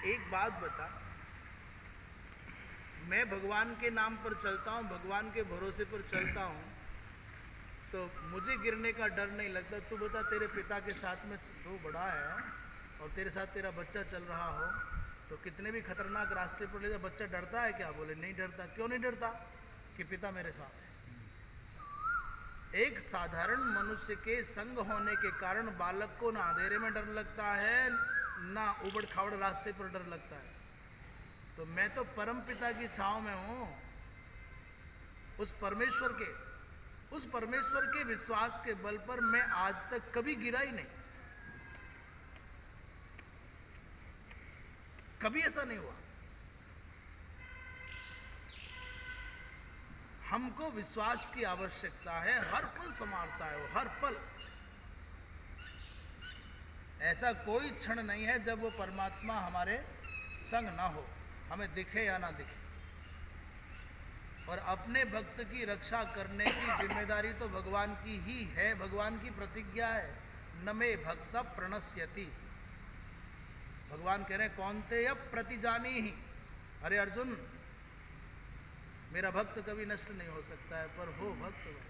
एक बात बता, मैं भगवान के नाम पर चलता हूं, भगवान के भरोसे पर चलता हूं, तो मुझे गिरने का डर नहीं लगता। तू बता, तेरे पिता के साथ में तू बड़ा है और तेरे साथ तेरा बच्चा चल रहा हो तो कितने भी खतरनाक रास्ते पर ले जा, बच्चा डरता है क्या? बोले नहीं डरता। क्यों नहीं डरता? कि पिता मेरे साथ है। एक साधारण मनुष्य के संग होने के कारण बालक को ना अंधेरे में डर लगता है ना उबड़ खाबड़ रास्ते पर डर लगता है। तो मैं तो परम पिता की छांव में हूं, उस परमेश्वर के विश्वास के बल पर मैं आज तक कभी गिरा ही नहीं, कभी ऐसा नहीं हुआ। हमको विश्वास की आवश्यकता है, हर पल संभालता है वो, हर पल। ऐसा कोई क्षण नहीं है जब वो परमात्मा हमारे संग ना हो, हमें दिखे या ना दिखे। और अपने भक्त की रक्षा करने की जिम्मेदारी तो भगवान की ही है। भगवान की प्रतिज्ञा है, न मे भक्त प्रणश्यति। भगवान कह रहे हैं कौन्तेय प्रतिजानी ही। अरे अर्जुन, मेरा भक्त कभी नष्ट नहीं हो सकता है, पर हो भक्त भाई।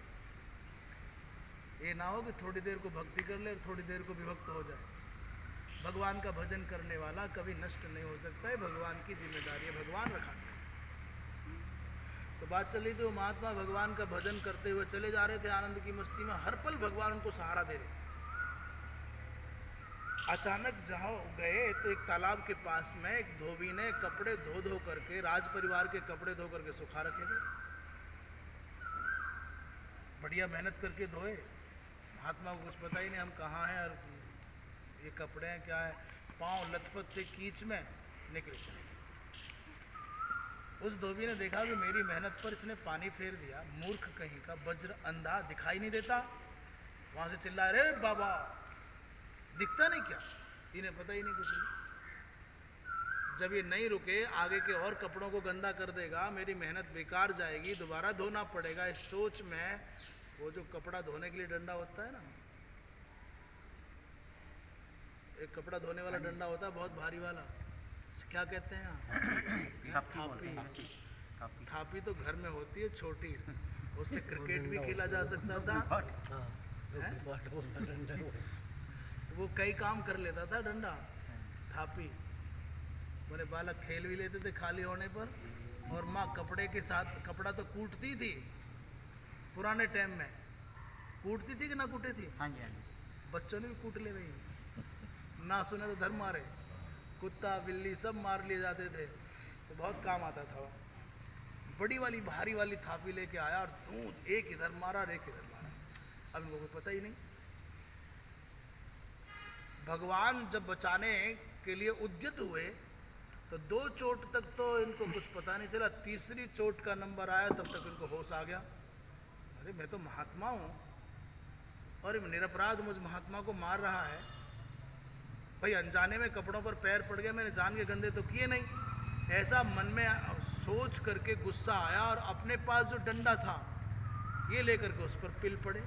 ये ना हो कि थोड़ी देर को भक्ति कर ले और थोड़ी देर को विभक्त हो जाए। भगवान का भजन करने वाला कभी नष्ट नहीं हो सकता है, भगवान की जिम्मेदारी है, भगवान रखा। तो बात चल रही थी, वो महात्मा भगवान का भजन करते हुए चले जा रहे थे आनंद की मस्ती में, हर पल भगवान उनको सहारा दे रहे। अचानक जहां गए तो एक तालाब के पास में एक धोबी ने कपड़े धो धो करके, राज परिवार के कपड़े धो करके सुखा रखे थे। बढ़िया मेहनत करके धोए। महात्मा को कुछ पता ही नहीं हम कहाँ हैं और ये कपड़े हैं क्या है। पांव लथपथ थे कीच में, निकले चले। उस धोबी ने देखा कि मेरी मेहनत पर इसने पानी फेर दिया, मूर्ख कहीं का, वज्र अंधा, दिखाई नहीं देता। वहां से चिल्ला रहे बाबा दिखता नहीं क्या? इन्हें पता ही नहीं कुछ नहीं। जब ये नहीं रुके, आगे के और कपड़ों को गंदा कर देगा, मेरी मेहनत बेकार जाएगी, दोबारा धोना पड़ेगा। इस सोच में वो जो कपड़ा धोने के लिए डंडा होता है ना, एक कपड़ा धोने वाला डंडा होता है बहुत भारी वाला, क्या कहते हैं? थापी तो घर में होती है छोटी, उससे क्रिकेट भी खेला जा सकता था। वो कई काम कर लेता था डंडा, थापी। मेरे बालक खेल भी लेते थे खाली होने पर। और माँ कपड़े के साथ, कपड़ा तो कूटती थी पुराने टाइम में, कूटती थी कि ना कूटे थी? हाँ जी, हाँ जी। बच्चों ने भी कूट ले रही, ना सुने तो धर्म मारे, कुत्ता बिल्ली सब मार लिए जाते थे। तो बहुत काम आता था वो। बड़ी वाली भारी वाली थापी लेके आया और दूध एक इधर मारा और एक इधर मारा। अब इनको कोई पता ही नहीं। भगवान जब बचाने के लिए उद्यत हुए तो 2 चोट तक तो इनको कुछ पता नहीं चला, तीसरी चोट का नंबर आया तब तक इनको होश आ गया। अरे मैं तो महात्मा हूं और निरपराध मुझ महात्मा को मार रहा है। भाई अनजाने में कपड़ों पर पैर पड़ गया, मैंने जान के गंदे तो किए नहीं। ऐसा मन में सोच करके गुस्सा आया और अपने पास जो डंडा था ये लेकर के उस पर पिल पड़े।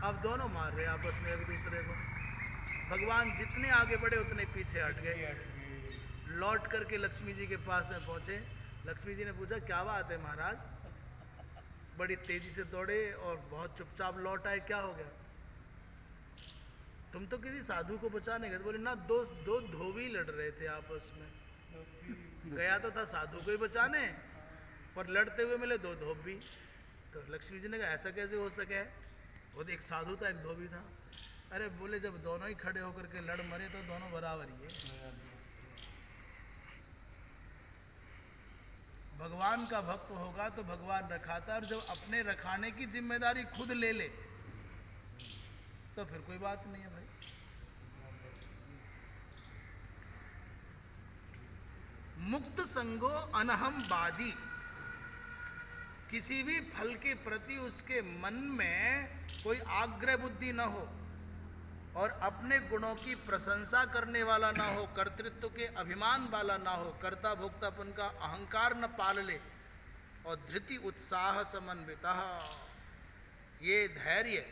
अब दोनों मार रहे आपस में एक दूसरे को। भगवान जितने आगे बढ़े उतने पीछे हट गए। लौट करके लक्ष्मी जी के पास में पहुंचे। लक्ष्मी जी ने पूछा क्या बात है महाराज, बड़ी तेजी से दौड़े और बहुत चुपचाप लौट आए, क्या हो गया? तुम तो किसी साधु को बचाने गए। बोले ना, दो धोबी लड़ रहे थे आपस में। गया तो था साधु को ही बचाने, पर लड़ते हुए मिले 2 धोबी। तो लक्ष्मी जी ने कहा ऐसा कैसे हो सके, वो एक साधु था एक धोबी था। अरे बोले जब दोनों ही खड़े होकर के लड़ मरे तो दोनों बराबर ही है। भगवान का भक्त होगा तो भगवान रखाता, और जब अपने रखाने की जिम्मेदारी खुद ले ले तो फिर कोई बात नहीं है भाई। मुक्त संगो अनहम वादी, किसी भी फल के प्रति उसके मन में कोई आग्रह बुद्धि न हो और अपने गुणों की प्रशंसा करने वाला ना हो, कर्तृत्व के अभिमान वाला ना हो, कर्ता भोक्तापन का अहंकार न पाल ले, और धृति उत्साह समन्विता, ये धैर्य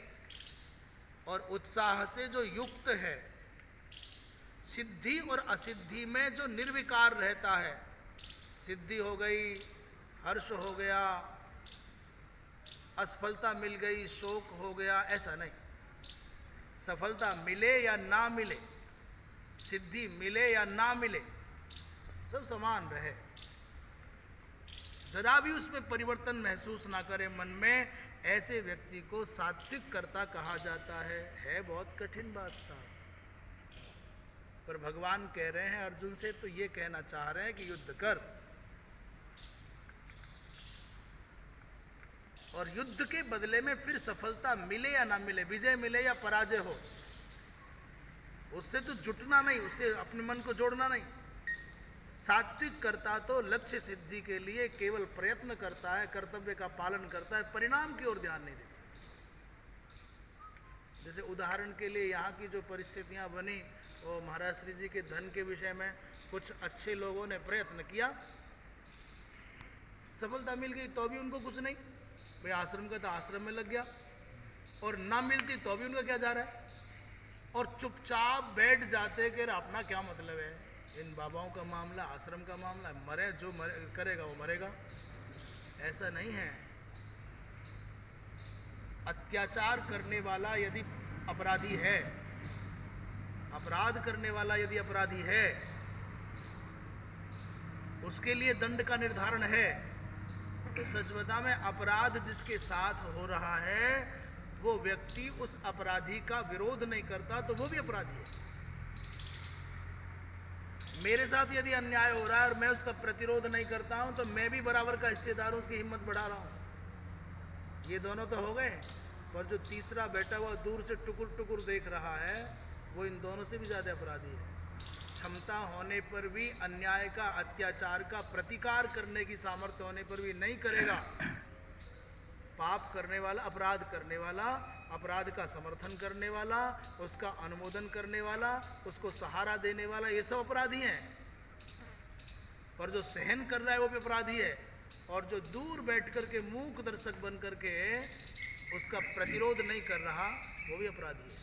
और उत्साह से जो युक्त है, सिद्धि और असिद्धि में जो निर्विकार रहता है, सिद्धि हो गई, हर्ष हो गया, असफलता मिल गई, शोक हो गया, ऐसा नहीं। सफलता मिले या ना मिले, सिद्धि मिले या ना मिले, सब समान रहे, जरा भी उसमें परिवर्तन महसूस ना करे मन में, ऐसे व्यक्ति को सात्विक कर्ता कहा जाता है बहुत कठिन बात साहब। पर भगवान कह रहे हैं अर्जुन से, तो ये कहना चाह रहे हैं कि युद्ध कर, और युद्ध के बदले में फिर सफलता मिले या ना मिले, विजय मिले या पराजय हो, उससे तो जुटना नहीं, उससे अपने मन को जोड़ना नहीं। सात्विक कर्ता तो लक्ष्य सिद्धि के लिए केवल प्रयत्न करता है, कर्तव्य का पालन करता है, परिणाम की ओर ध्यान नहीं देता। जैसे उदाहरण के लिए यहाँ की जो परिस्थितियां बनी, वो महाराज श्री जी के धन के विषय में कुछ अच्छे लोगों ने प्रयत्न किया, सफलता मिल गई तो भी उनको कुछ नहीं, भाई आश्रम का तो आश्रम में लग गया, और ना मिलती तो भी उनका क्या जा रहा है, और चुपचाप बैठ जाते कि अपना क्या मतलब है, इन बाबाओं का मामला, आश्रम का मामला, मरे जो करेगा वो मरेगा। ऐसा नहीं है। अत्याचार करने वाला यदि अपराधी है, अपराध करने वाला यदि अपराधी है, उसके लिए दंड का निर्धारण है, तो सच में अपराध जिसके साथ हो रहा है वो व्यक्ति उस अपराधी का विरोध नहीं करता तो वो भी अपराधी है। मेरे साथ यदि अन्याय हो रहा है और मैं उसका प्रतिरोध नहीं करता हूं तो मैं भी बराबर का हिस्सेदार हूं, उसकी हिम्मत बढ़ा रहा हूं। ये दोनों तो हो गए, पर जो तीसरा बैठा हुआ दूर से टुकुर टुकुर देख रहा है वो इन दोनों से भी ज्यादा अपराधी है। क्षमता होने पर भी अन्याय का, अत्याचार का प्रतिकार करने की सामर्थ्य होने पर भी नहीं करेगा। पाप करने वाला, अपराध करने वाला, अपराध का समर्थन करने वाला, उसका अनुमोदन करने वाला, उसको सहारा देने वाला, ये सब अपराधी हैं। पर जो सहन कर रहा है वो भी अपराधी है, और जो दूर बैठ करके मूक दर्शक बन करके उसका प्रतिरोध नहीं कर रहा वो भी अपराधी है।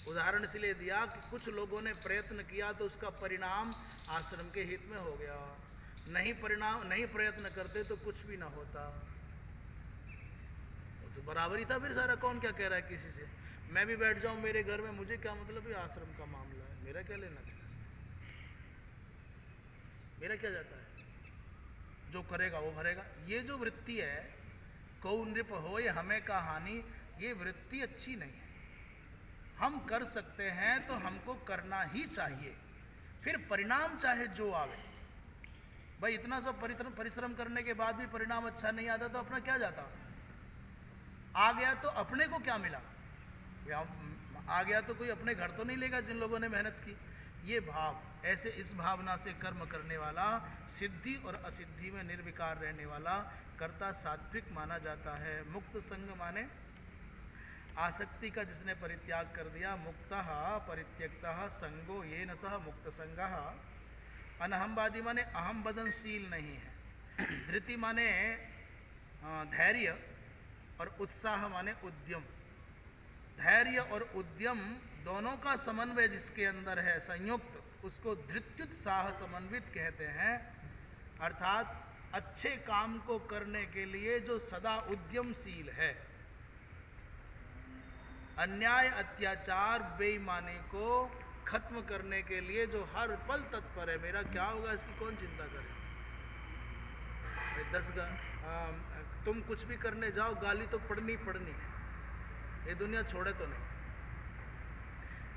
उदाहरण इसलिए दिया कि कुछ लोगों ने प्रयत्न किया तो उसका परिणाम आश्रम के हित में हो गया, नहीं प्रयत्न करते तो कुछ भी ना होता, तो बराबरी था। फिर सारा कौन क्या कह रहा है किसी से, मैं भी बैठ जाऊं मेरे घर में, मुझे क्या मतलब, ये आश्रम का मामला है, मेरा क्या लेना देना, मेरा क्या जाता है, जो करेगा वो भरेगा। ये जो वृत्ति है, कौ नृप हो ये हमें का हानि, ये वृत्ति अच्छी नहीं है। हम कर सकते हैं तो हमको करना ही चाहिए, फिर परिणाम चाहे जो आवे। भाई इतना सब परिश्रम करने के बाद भी परिणाम अच्छा नहीं आता तो अपना क्या जाता, आ गया तो अपने को क्या मिला। आ गया तो कोई अपने घर तो नहीं लेगा जिन लोगों ने मेहनत की। ये भाव, ऐसे इस भावना से कर्म करने वाला सिद्धि और असिद्धि में निर्विकार रहने वाला कर्ता सात्विक माना जाता है। मुक्त संग माने आसक्ति का जिसने परित्याग कर दिया। मुक्तः परित्यक्तः संगो येन सह मुक्त संगः। अनहमवादी माने अहम बदनशील नहीं है। धृति माने धैर्य और उत्साह माने उद्यम। धैर्य और उद्यम दोनों का समन्वय जिसके अंदर है संयुक्त, उसको धृत्युत्साह समन्वित कहते हैं। अर्थात अच्छे काम को करने के लिए जो सदा उद्यमशील है। अन्याय अत्याचार बेईमानी को खत्म करने के लिए जो हर पल तत्पर है। मेरा क्या होगा इसकी कौन चिंता करे। तुम कुछ भी करने जाओ गाली तो पड़नी पड़नी है, ये दुनिया छोड़े तो नहीं।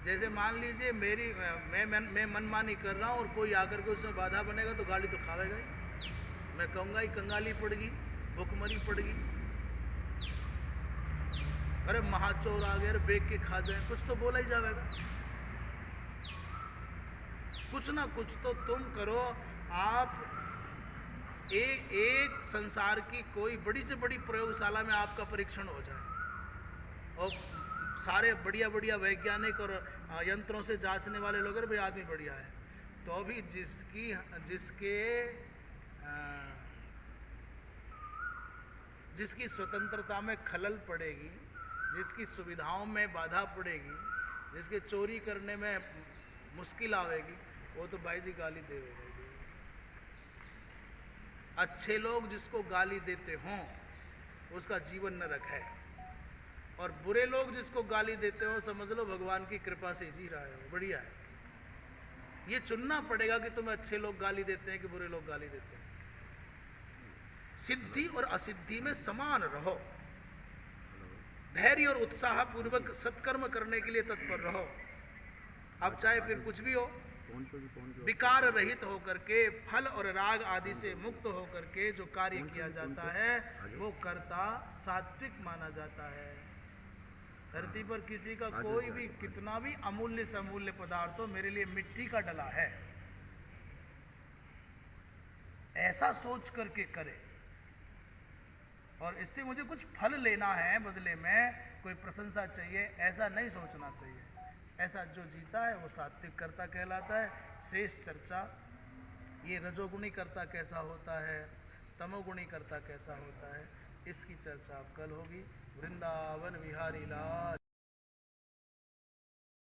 जैसे मान लीजिए मैं मनमानी कर रहा हूँ और कोई आकर के उसमें बाधा बनेगा तो गाली तो खावेगा ही। मैं कहूँगा ही कंगाली पड़गी, भुखमरी पड़गी, अरे महाचोर आ गए, अरे बेच के खा जाए, कुछ तो बोला ही जाएगा। कुछ ना कुछ तो तुम करो। आप एक संसार की कोई बड़ी से बड़ी प्रयोगशाला में आपका परीक्षण हो जाए और सारे बढ़िया बढ़िया वैज्ञानिक और यंत्रों से जांचने वाले लोग, अरे भाई आदमी बढ़िया है, तो भी जिसकी स्वतंत्रता में खलल पड़ेगी, जिसकी सुविधाओं में बाधा पड़ेगी, जिसके चोरी करने में मुश्किल आवेगी, वो तो भाई जी गाली देगा। अच्छे लोग जिसको गाली देते हों उसका जीवन नरक है, और बुरे लोग जिसको गाली देते हो समझ लो भगवान की कृपा से जी रहा है, वो बढ़िया है। ये चुनना पड़ेगा कि तुम्हें अच्छे लोग गाली देते हैं कि बुरे लोग गाली देते हैं। सिद्धि और असिद्धि में समान रहो। धैर्य और उत्साह पूर्वक सत्कर्म करने के लिए तत्पर रहो। अब चाहे फिर कुछ भी हो, विकार रहित होकर के, फल और राग आदि से मुक्त होकर के जो कार्य किया जाता है वो कर्ता सात्विक माना जाता है। धरती पर किसी का कोई भी कितना भी अमूल्य से अमूल्य पदार्थ हो, मेरे लिए मिट्टी का डला है, ऐसा सोच करके करे। और इससे मुझे कुछ फल लेना है, बदले में कोई प्रशंसा चाहिए, ऐसा नहीं सोचना चाहिए। ऐसा जो जीता है वो सात्विक कर्ता कहलाता है। शेष चर्चा ये रजोगुणी कर्ता कैसा होता है, तमोगुणी कर्ता कैसा होता है, इसकी चर्चा अब कल होगी। वृंदावन विहारी लाल।